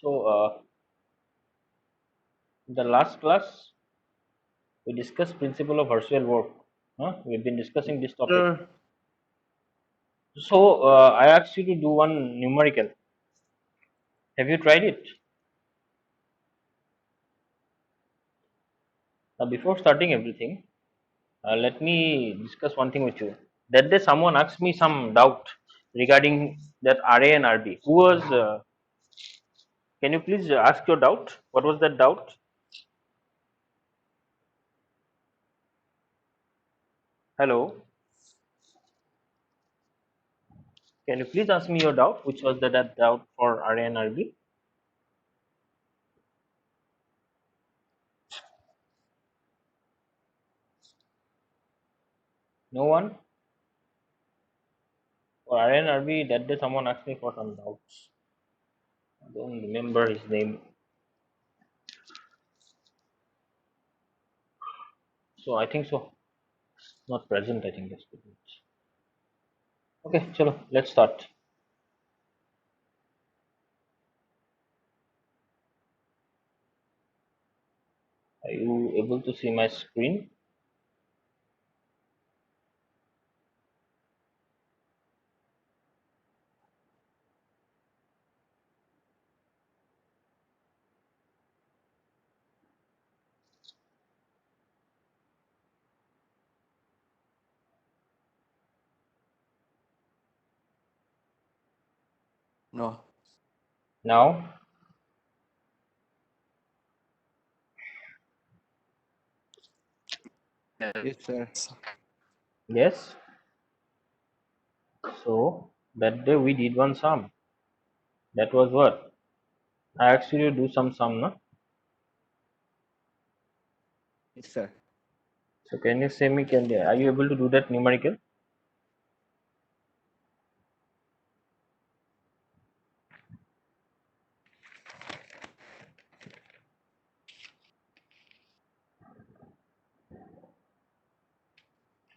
In the last class, we discussed principle of virtual work. Huh? We've been discussing this topic. Sir, So, I asked you to do one numerical. Have you tried it? Now, before starting everything, let me discuss one thing with you. That day, someone asked me some doubt regarding that RA and RB. Who was? Can you please ask your doubt? What was that doubt? Hello. Can you please ask me your doubt? Which was that doubt for RA and RB? No one? For RA and RB, that day someone asked me for some doubts. I don't remember his name. So I think so. Not present, I think that's good. Okay, chalo, let's start. Are you able to see my screen? no. Now? Yes, sir. Yes. So that day we did one sum. That was what? I asked you to do some sum, no? Yes, sir. So can you say me, are you able to do that numerical?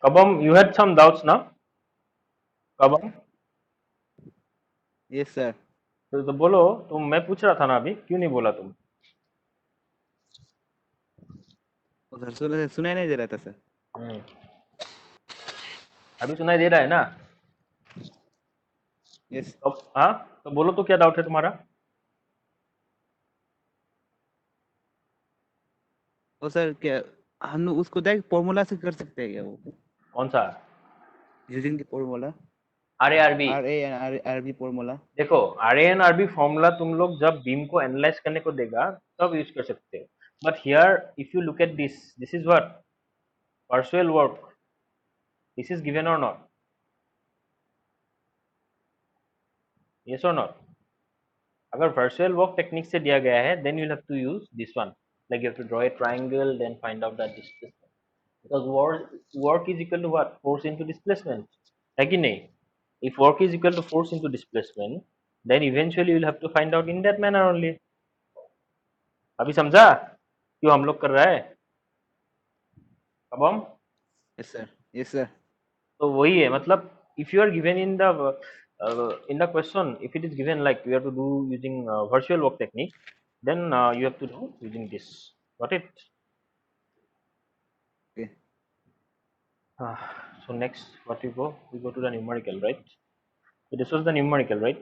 Kabam, you had some doubts now? Kabam? Yes, sir. तो बोलो तुम मैं पूछ रहा था ना अभी क्यों नहीं बोला तुम वो सर सुनाई नहीं दे रहा था सर. हम्म, अभी सुनाई दे रहा है ना Yes. तो हाँ तो बोलो तो क्या डाउट है तुम्हारा वो सर क्या हम उसको डायरेक्ट फॉर्मूला से कर सकते हैं क्या वो कौन सा using the formula R A R B R A and R B formula. देखो R A n R B formula तुम लोग जब बीम को एनालाइज करने को देगा तब यूज कर सकते हो but here if you look at this is what virtual work this is given और नॉट यस और नॉट अगर वर्चुअल वर्क टेक्निक से दिया गया है then you have to use this one like you have to draw a triangle then find out that distance because work is equal to what force into displacement है कि नहीं if work is equal to force into displacement then eventually you'll have to find out in that manner only अभी समझा क्यों हम लोग कर रहा है अब हम यस सर. Yes sir. तो वही है मतलब if you are given in the question if it is given like you have to do using virtual work technique then you have to do using this got it Okay. so next what we go to the numerical right so this was the numerical right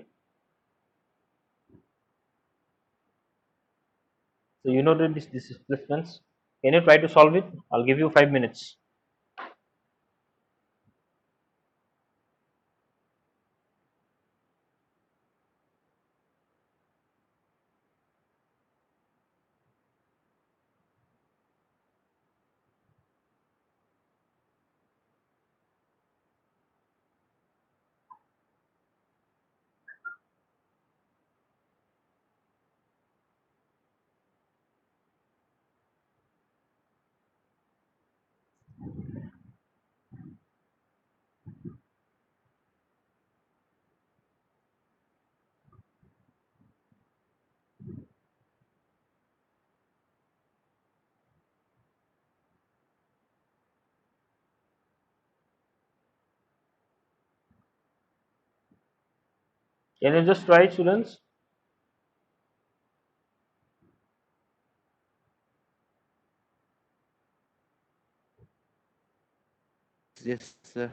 so you know that this displacements can you try to solve it I'll give you 5 minutes can you just try it students yes, sir.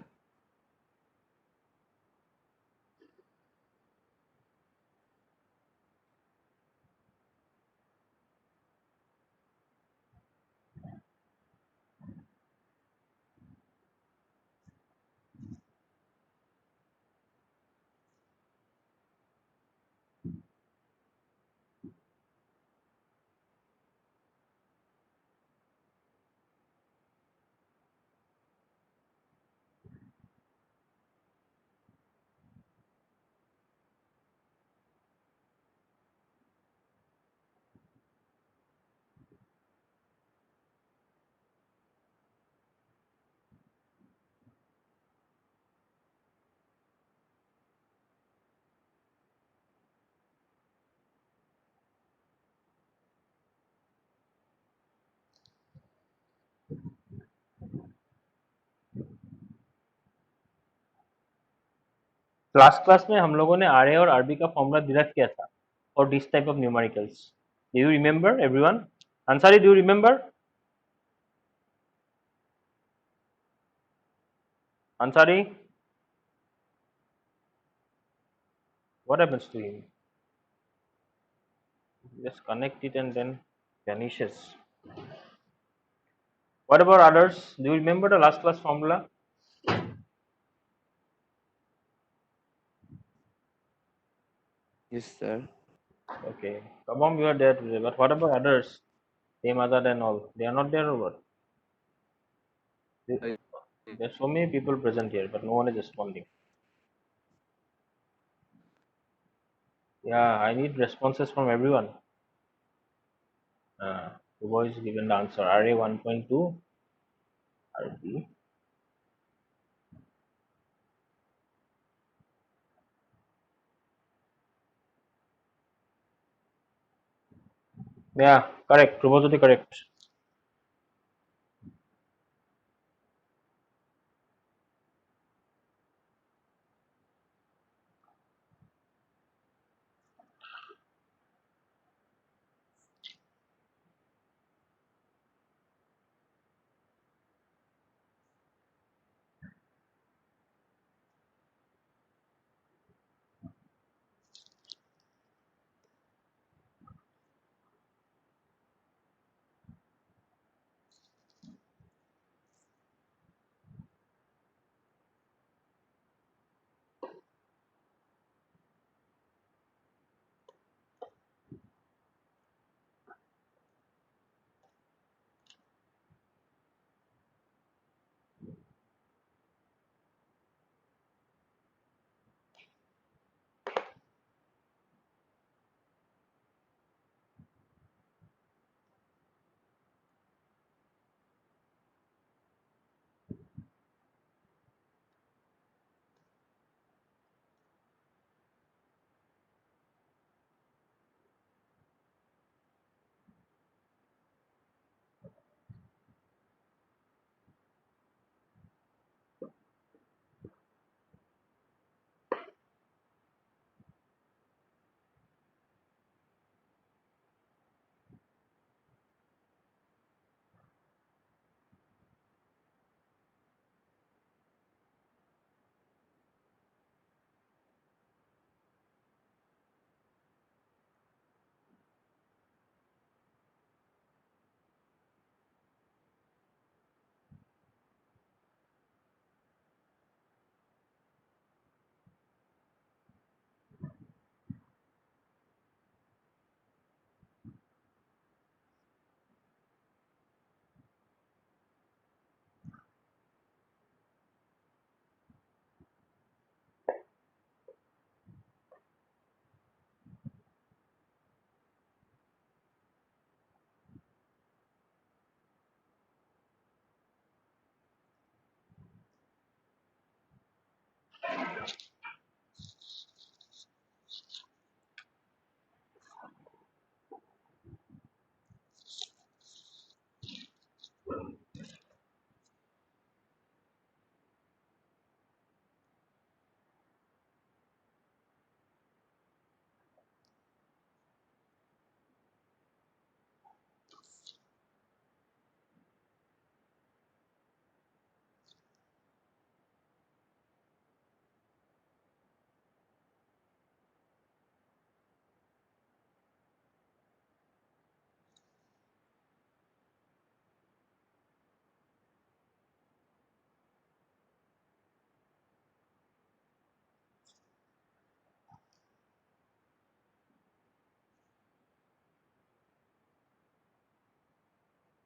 Class में हम लोगों ने RA और RB का formula derive किया था for this type of numericals. Do you remember everyone? Ansari, do you remember? Ansari, what happens to him? Just connect it and then vanishes. What about others? Do you remember the last class formula? Yes, sir. Okay, Kabam, you are there today, but what about others? Same other than all. They are not there or what? Uh, There's so many people present here, but no one is responding. Yeah, I need responses from everyone. The boys given the answer. RA 1.2, RB. Yeah, correct. Prabhajoti, correct.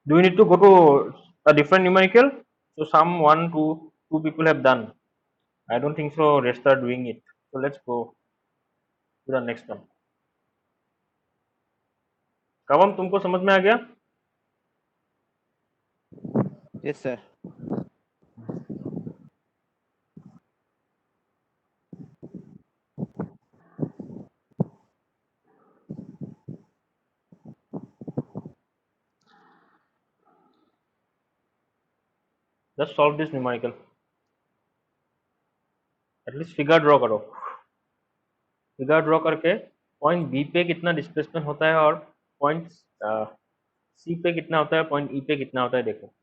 Do we need to go to a different numerical? So some one, two people have done. I don't think so. Rest are doing it. So let's go to the next one. कवम तुमको समझ में आ गया? Yes sir. Just solve this numerical. At least figure draw करो. Figure draw करके point B पे कितना displacement होता है और पॉइंट सी पे कितना होता है, पॉइंट ई पे कितना होता है देखो.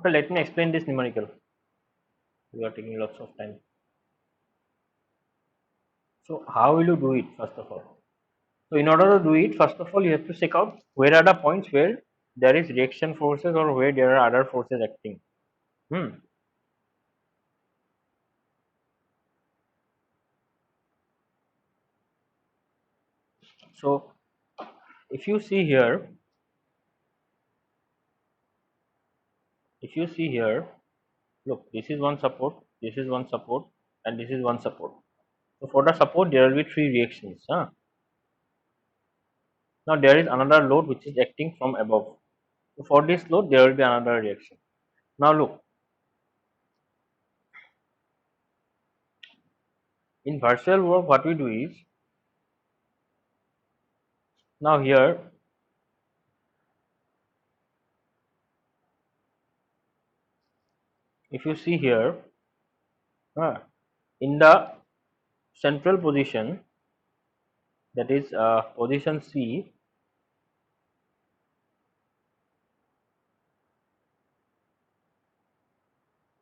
Okay, let me explain this numerical. We are taking lots of time. So how will you do it first of all? So in order to do it, first of all you have to check out where are the points where there is reaction forces or where there are other forces acting. So if you see here, look, this is one support, this is one support, and this is one support. So for the support there will be three reactions. Now there is another load which is acting from above. So for this load there will be another reaction. Now look, in virtual work what we do is, now here if you see here, in the central position, that is position C,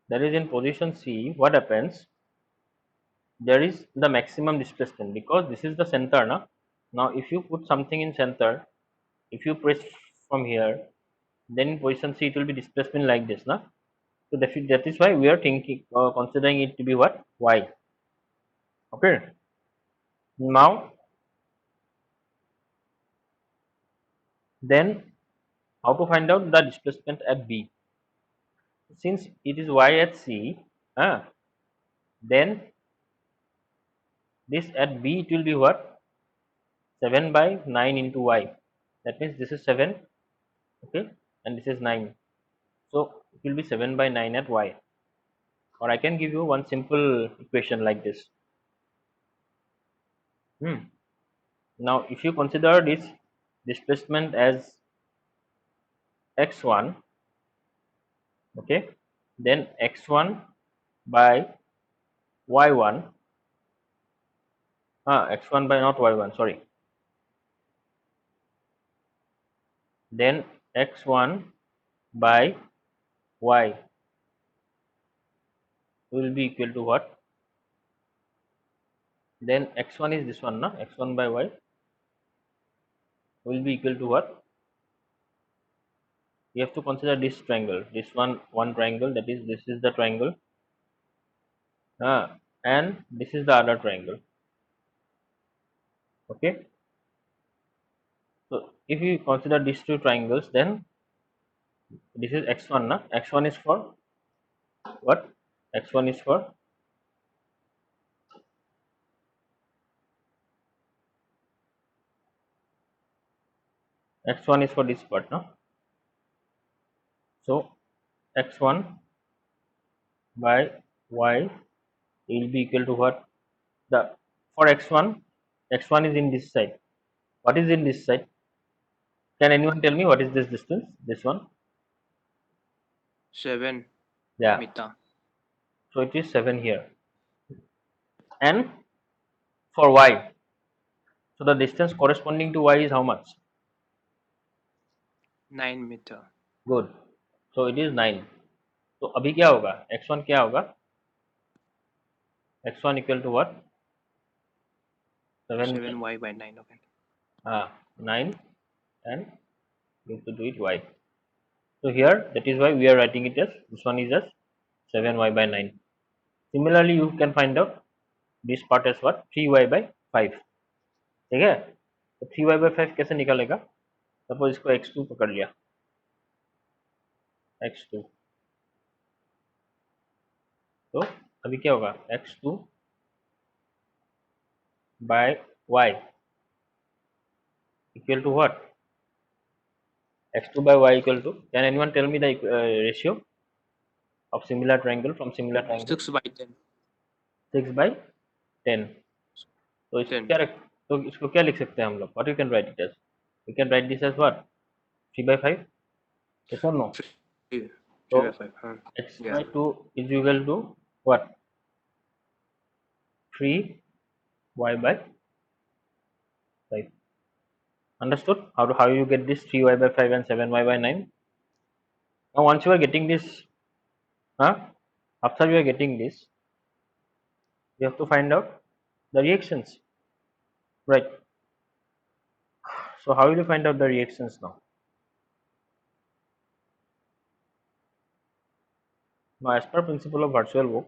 that is in position C, what happens, there is the maximum displacement because this is the center. Now if you put something in center, if you press from here, then in position C it will be displacement like this. So that is why we are thinking, considering it to be what, y. Okay. Now then how to find out the displacement at B? Since it is y at C, then this at B it will be what, 7 by 9 into y. That means this is 7, okay, and this is 9. So it will be 7 by 9 at y. Or I can give you one simple equation like this. Now if you consider this displacement as x1, okay, then x1 by y1 x1 by not y1, sorry. Then x1 by y will be equal to what? Then x1 is this one, na? x1 by y will be equal to what? You have to consider this triangle, this one triangle, that is this is the triangle, and this is the other triangle. Okay, so if you consider these two triangles, then this is x1, na? x1 is for what? x1 is for x1 is for this part, no? So x1 by y will be equal to what? The for x1, x1 is in this side. What is in this side? Can anyone tell me what is this distance? This one? 7 Yeah. meter. So it is 7 here. And for y, so the distance corresponding to y is how much? 9 meter. Good. So it is 9. तो अभी क्या होगा? x1 क्या होगा? x1 equal to what? 7. 7y by 9. Okay. 9, and you have to do it y. So here, that is why we are writing it as, this one is as 7y by 9. Similarly, you can find out this part as what? 3y by 5. ठीक है? तो 3y by 5 कैसे निकालेगा? Suppose इसको x2 पकड़ लिया, x2, तो अभी क्या होगा? x2 by y equal to what? x2 by y equal to, can anyone tell me the ratio of similar triangle from similar triangle? 6 by 10. 6 by 10. तो इसको 10. क्या तो इसको क्या लिख सकते हैं हम लोग? What you can write it as? We can write this as what? 3 by 5? Yes or no? 3 So by 5. x Yeah. by 2 is equal to what? 3y by 5. Understood? How you get this 3y by 5 and 7y by 9? Now once you are getting this, after you are getting this, you have to find out the reactions, right? So how will you find out the reactions now? Now as per principle of virtual work,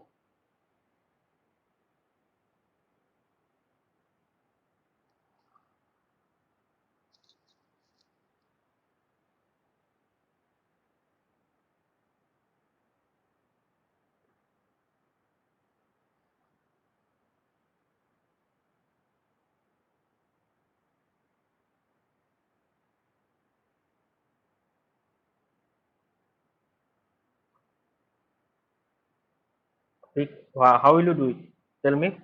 how will you do it? Tell me.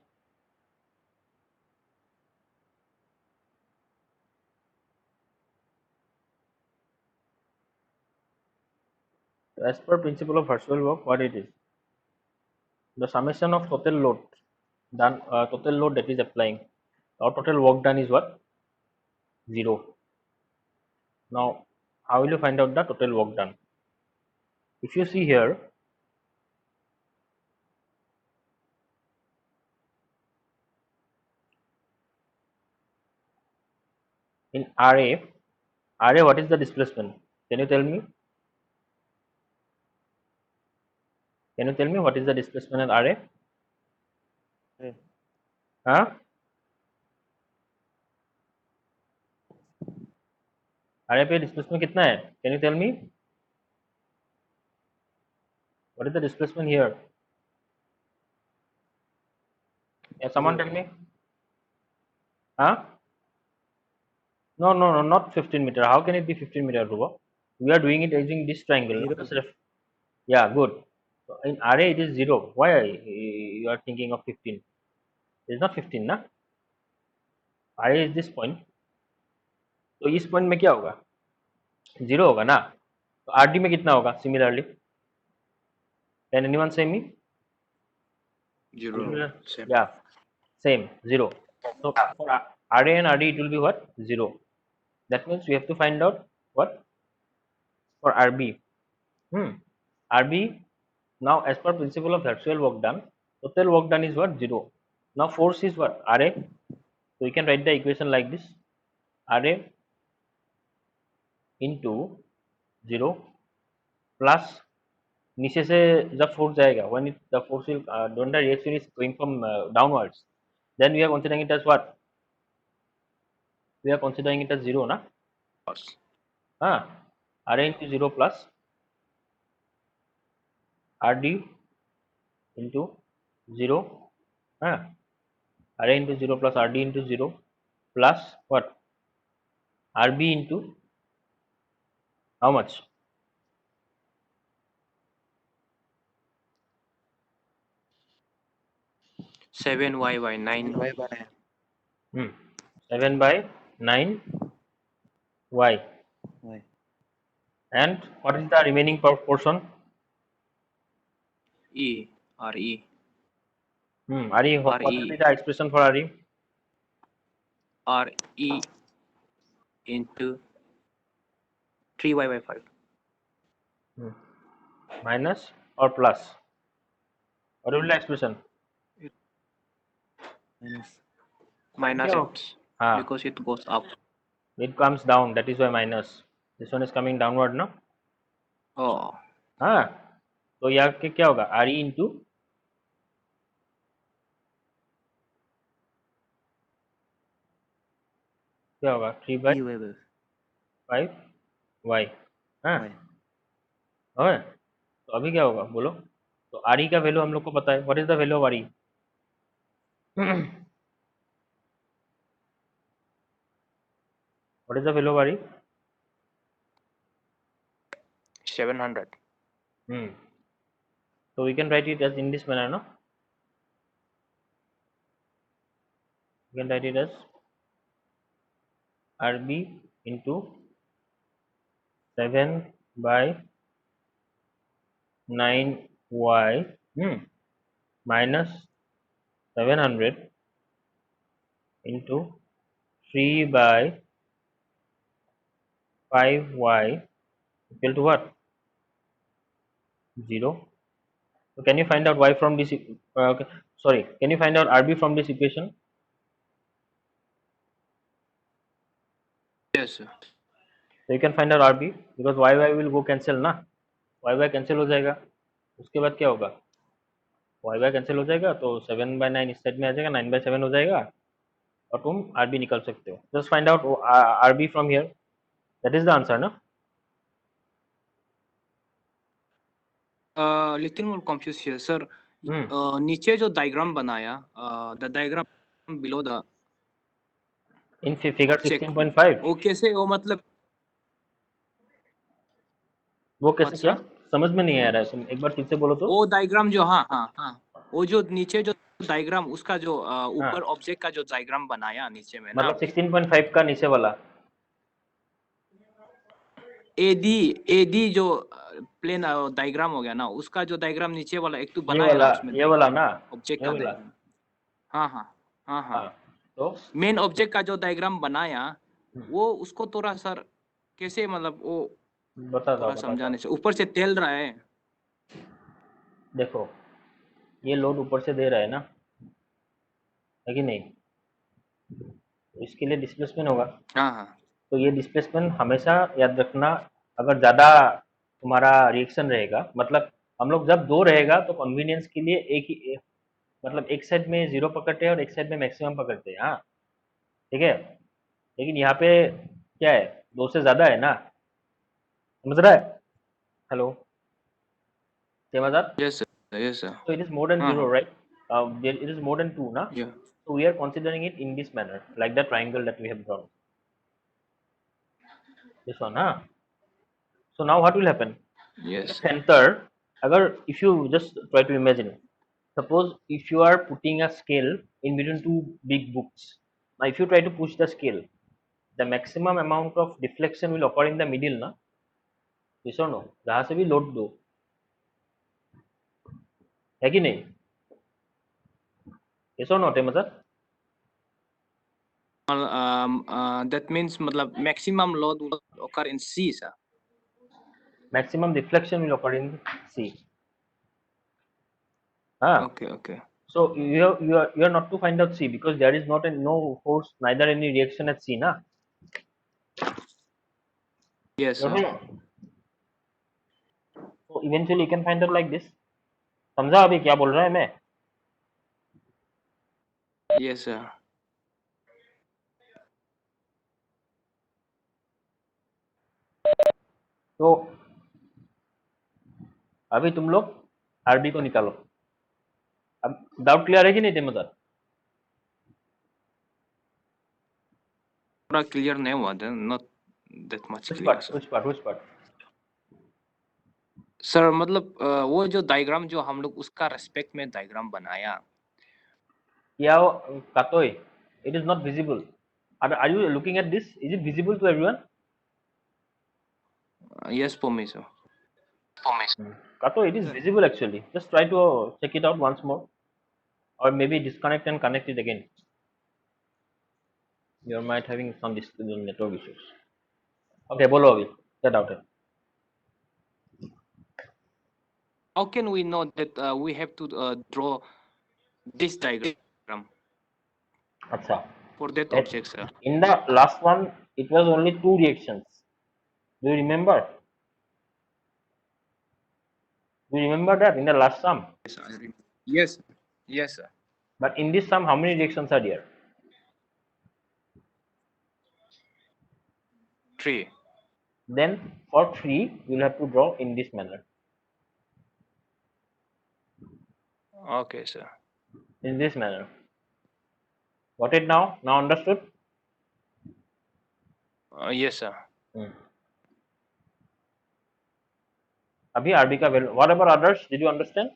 As per principle of virtual work, what it is? The summation of total load done, total load that is applying, or total work done is what? 0. Now, how will you find out the total work done? If you see here, in RA, what is the displacement? Can you tell me? Can you tell me what is the displacement in RA? हाँ? RA पे displacement कितना है? Can you tell me? What is the displacement here? Yeah, someone tell me. Huh? No, not 15 meter. How can it be 15 meter, Ruba? We are doing it using this triangle. Yeah, good. So in RA it is 0. Why you are thinking of 15? It is not 15, ना? RA is this point. तो इस point में क्या होगा? 0 होगा ना? तो RD में कितना होगा? Similarly, can anyone say me? 0. Same. Yeah, same 0. So for RA and RD, it will be what? 0. That means we have to find out what for RB. RB, now as per principle of virtual work done, total work done is what? 0. Now force is what? RA. So we can write the equation like this: RA into 0 plus नीचे से जब force जाएगा when it the force will when the reaction is going from downwards, then we are considering it as what? We are considering it as 0 na. हाँ, RA into 0 plus RD into 0, हाँ, RA into 0 plus RD into 0 plus what? RB into how much? 7y 9. y by 7 by 9 y. y. And what is the remaining portion? E. RE. RE, what will be RE. the expression for RE? RE into 3y by 5. Minus or plus? What will be the expression? Minus. Minus Yeah. it हाँ, because it goes up. it comes down, that is why minus. This one is coming downward, no? Oh. हाँ, तो यहाँ के क्या होगा? RE into क्या होगा? 3 by 3 y by 5 y. हाँ, y. हाँ, तो अभी क्या होगा बोलो? तो RE का वैल्यू हम लोग को पता है. What is the value of RE? What is the value of RE? 700. So we can write it as in this manner, no? We can write it as RB into 7 by 9y minus 700 into 3 by 5y equal to what? 0. So can you find out y from this? Okay, sorry, can you find out RB from this equation? Yes, sir. So you can find out RB because y will go cancel ना, y cancel हो जाएगा. उसके बाद क्या होगा? y cancel हो जाएगा तो 7 by 9 इस साइड में आ जाएगा, 9 by 7 हो जाएगा और तुम RB निकाल सकते हो. Just find out RB from here. That is the answer, ना? Little more confused here, sir. नीचे जो डायग्राम बनाया, the diagram below the In figure object, 16.5 वो कैसे, वो मतलब वो कैसे what, क्या? sir? समझ में नहीं आ रहा है, तुम एक बार फिर से बोलो तो. वो डायग्राम जो, हाँ हाँ हाँ, वो जो नीचे जो डायग्राम, उसका जो ऊपर हाँ, ऑब्जेक्ट का जो डायग्राम बनाया नीचे में ना, मतलब 16.5 का नीचे वाला. एडी एडी जो प्लेन डायग्राम हो गया ना, उसका जो डायग्राम नीचे वाला एक तो ये बनाया वाला, ना उसमें ये वाला ना, ऑब्जेक्ट ये का वाला. डायग्राम. हाँ हाँ हाँ हाँ. हाँ, तो मेन ऑब्जेक्ट का जो डायग्राम बनाया, वो उसको थोड़ा सर कैसे, मतलब वो बताता थोड़ा हूँ, बताता हूँ. समझाने से, ऊपर से तेल रहा है. देखो, ये लोड ऊपर से दे रहा है ना, है कि नहीं? तो इसके लिए डिस्प्लेसमेंट होगा. हाँ हाँ. तो ये डिस्प्लेसमेंट हमेशा याद रखना. अगर ज़्यादा तुम्हारा रिएक्शन रहेगा, मतलब हम लोग जब दो रहेगा तो कन्वीनियंस के लिए एक ही मतलब एक साइड में 0 पकड़ते हैं और एक साइड में मैक्सिमम पकड़ते हैं. हाँ, ठीक है. लेकिन यहाँ पे क्या है, 2 से ज़्यादा है ना, समझ रहा है? Hello, yes sir, yes sir. so it is more than हाँ 0, हाँ. right? It is more than 2 na. या So we are considering it in this manner, like the triangle that we have drawn, this one. Huh? So now what will happen? Yes sir. Center, agar if you just try to imagine, suppose if you are putting a scale in between two big books. Now if you try to push the scale, the maximum amount of deflection will occur in the middle na. Yes or no? जहाँ से भी load दो, है कि नहीं? Yes or not, मतलब That means मतलब maximum load will occur in C, sir. Maximum deflection will occur in C. Ah. Okay. So you are not to find out C because there is not no force, neither any reaction at C, na. Yes, You're sir. right. So eventually you can find out like this. समझा अभी क्या बोल रहा है मैं? Yes, sir. तो अभी तुम लोग आरबी को निकालो. अब डाउट क्लियर है कि नहीं थे मदर? पूरा क्लियर नहीं हुआ था, not that much Which clear, part? sir. Which part? Sir मतलब वो जो डायग्राम जो हम लोग उसका रेस्पेक्ट में डायग्राम बनाया. Yeah, Katoi, it is not visible. Are you looking at this? Is it visible to everyone? Yes, for me, sir. Kato, it is visible actually. Just try to check it out once more, or maybe disconnect and connect it again. You might having some network issues. Okay, bolo abhi. Get out it. How can we know that we have to draw this diagram Acha. for that object, sir? In the last one, it was only two reactions. Do you remember? Do you remember that in the last sum? Yes, I remember. Yes, sir. But in this sum, how many reactions are there? 3. Then for 3, you will have to draw in this manner. Okay, sir. In this manner. Got it now? Now understood? Yes, sir. Abhi RB ka value. What about others? Did you understand?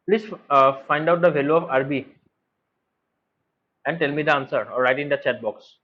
Please find out the value of RB and tell me the answer or write in the chat box.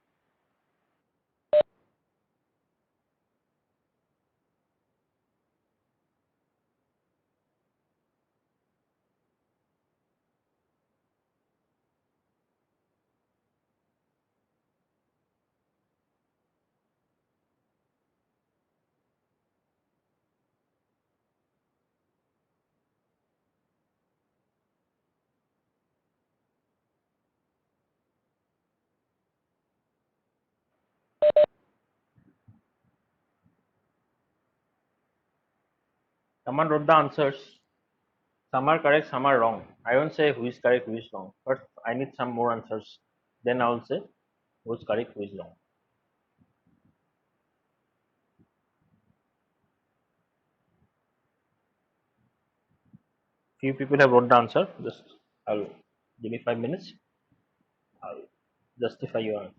Someone wrote the answers. Some are correct, some are wrong. I won't say who is correct, who is wrong. But I need some more answers. Then I will say who is correct, who is wrong. Few people have wrote the answer. Just I'll give me 5 minutes. I'll justify your answer.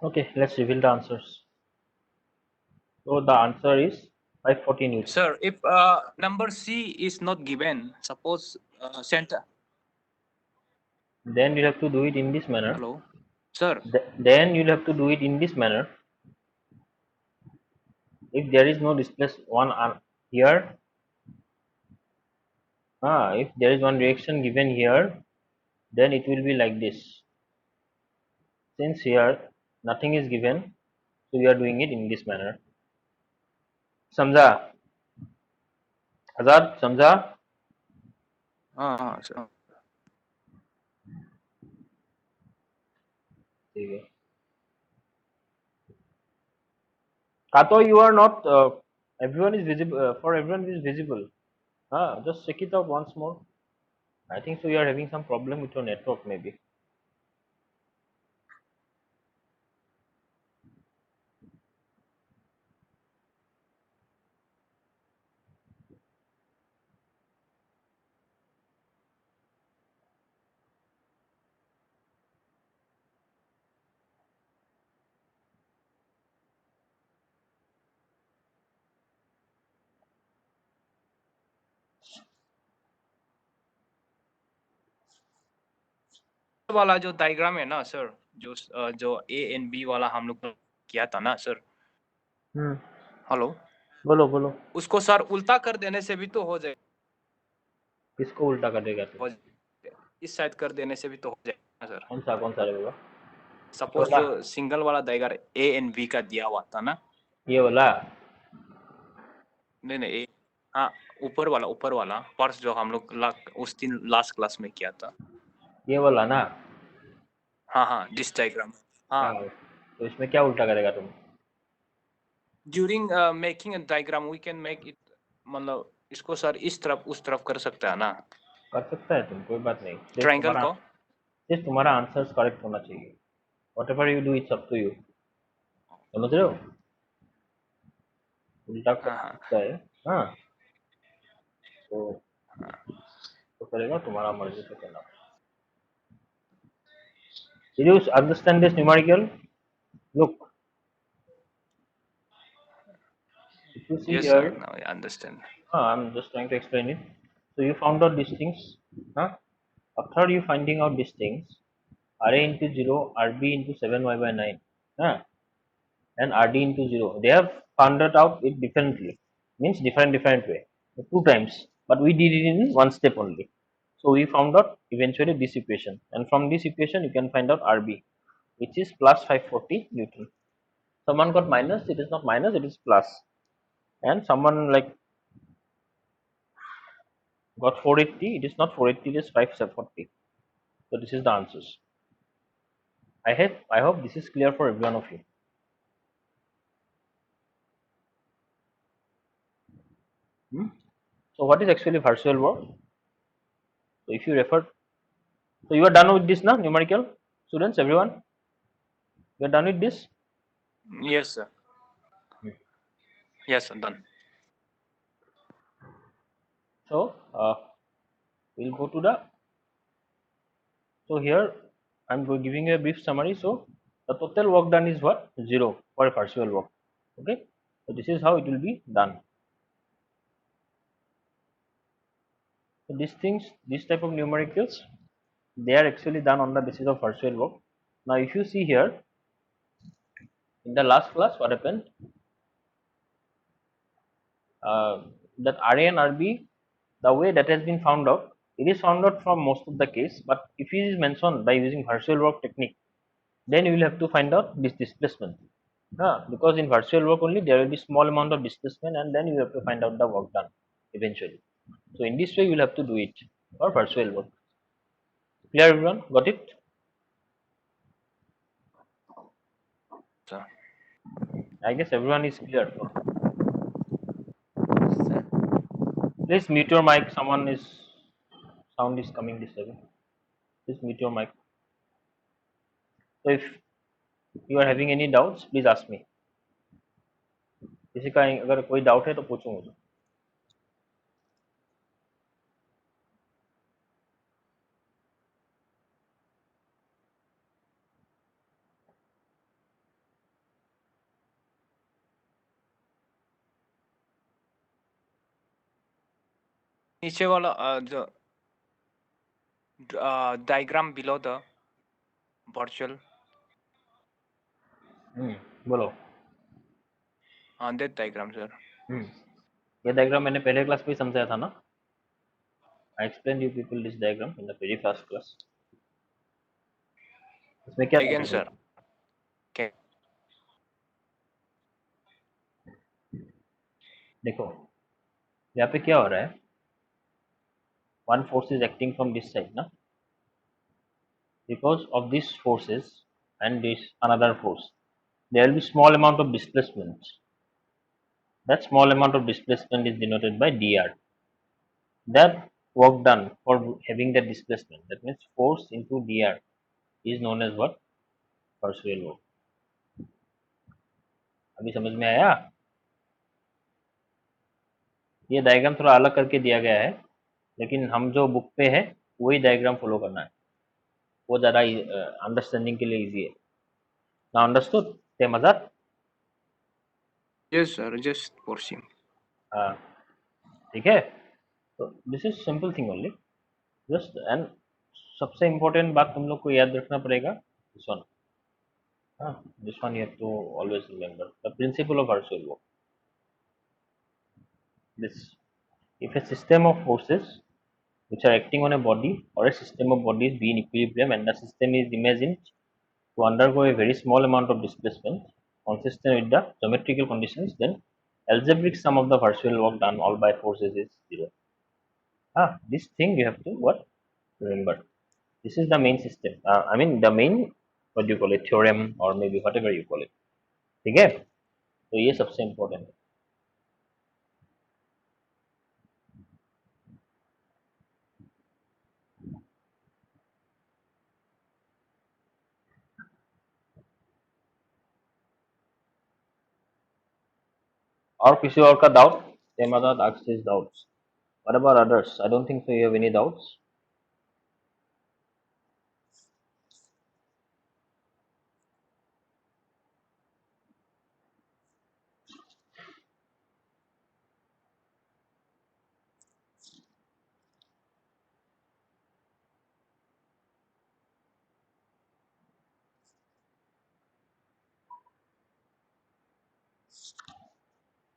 Okay, let's reveal the answers. So the answer is 540 Newton. Sir, if number C is not given, suppose center. Then you have to do it in this manner. Hello, sir. Then you'll have to do it in this manner. If there is no displacement one here, if there is one reaction given here, then it will be like this. Since here nothing is given, so we are doing it in this manner. समझा? आजाद समझा? हाँ sir. ठीक है. Kato, you are not. Everyone is visible. For everyone is visible. Just check it out once more. I think so. You are having some problem with your network, maybe. वाला जो diagram है ना sir, जो A and B वाला हम लोग किया था ना सर. हेलो, बोलो बोलो. उसको सर उल्टा कर देने से भी तो हो जाए. किसको उल्टा कर देगा तू? इस साइड कर देने से भी तो हो जाएगा सर. कौन सा रहेगा? सपोज जो सिंगल वाला डायग्राम A and B का दिया हुआ था ना, ये वाला? नहीं हाँ, ऊपर वाला पर्स जो हम लोग उस दिन लास्ट क्लास में किया था. ये वाला ना? हाँ दिस डायग्राम. हाँ, तो इसमें क्या उल्टा करेगा तुम? During making a diagram we can make it, मतलब इसको सर इस तरफ उस तरफ कर सकता है ना? कर सकता है तुम, कोई बात नहीं. ट्रायंगल को सिर्फ तुम्हारा आंसर करेक्ट होना चाहिए. Whatever you do it's up to you. समझ रहे हो? उल्टा कर सकता है. हाँ, तो करेगा, तुम्हारा मर्जी से करना. Did you understand this numerical? Look, if you see yes here, sir, now I understand. I'm just trying to explain it. So you found out these things. After you finding out these things, RA into 0, RB into 7y by 9, and RD into 0. They have found it out it differently. Means different way. Two times. But we did it in one step only. So we found out eventually this equation. And from this equation you can find out RB, which is plus 540 Newton. Someone got minus, it is not minus, it is plus. And someone like got 480, it is not 480, it is 540. So this is the answers. I hope this is clear for every one of you. So what is actually virtual work? So if you refer, so you are done with this now, numerical students, everyone? You are done with this? Yes sir. Yes sir, done. So we'll go to the, so here I'm giving you a brief summary. So the total work done is what? 0 for a virtual work. Okay, so this is how it will be done. So these things, this type of numericals, they are actually done on the basis of virtual work. Now if you see here, in the last class what happened, that RA and RB, the way that has been found out, it is found out from most of the case, but if it is mentioned by using virtual work technique, then you will have to find out this displacement. Because in virtual work only there will be small amount of displacement, and then you have to find out the work done eventually. So in this way you will have to do it for virtual work. Clear everyone? Got it? Sir. I guess everyone is clear. Sir. Please mute your mic. Someone is sound is coming disturbing. Please mute your mic. So if you are having any doubts, please ask me. किसी का अगर कोई doubt है तो पूछो मुझे. नीचे वाला the diagram below the virtual बोलो. that diagram sir. ये डायग्राम मैंने पहले क्लास में समझाया था ना. I explained you people this diagram in the very first class. इसमें क्या Again था? sir. Okay. देखो यहाँ पे क्या हो रहा है. One force is acting from this side ना. Because of these forces and this another force, there will be small amount of displacement. That small amount of displacement is denoted by dr. That work done for having that displacement, that means force into dr, is known as what? Partial work. अभी समझ में आया? ये diagram थोड़ा अलग करके दिया गया है, लेकिन हम जो बुक पे है वही डायग्राम फॉलो करना है. वो ज़्यादा अंडरस्टैंडिंग के लिए इजी है. ना अंडरस्टूड? ते मजाक? Yes sir, just forcing. हाँ, ठीक है. तो this is simple thing only. Just and सबसे इम्पोर्टेंट बात तुम लोग को याद रखना पड़ेगा. This one. हाँ, this one you have to always remember the principle of virtual work. This, if a system of forces which are acting on a body or a system of bodies be in equilibrium and the system is imagined to undergo a very small amount of displacement consistent with the geometrical conditions, then algebraic sum of the virtual work done all by forces is zero. This thing you have to what? Remember. This is the main system. I mean the main, what do you call it, theorem or maybe whatever you call it. ठीक है? तो ये सबसे important है. और किसी और का doubt? Temadad asked his doubts. What about others? I don't think so you have any doubts.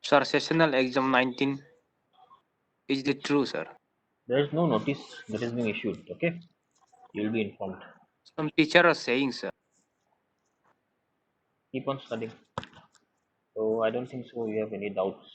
Sir, sessional exam 19 is it true sir? There is no notice that is being issued. Okay, you will be informed. Some teacher are saying sir. Keep on studying. So I don't think so you have any doubts.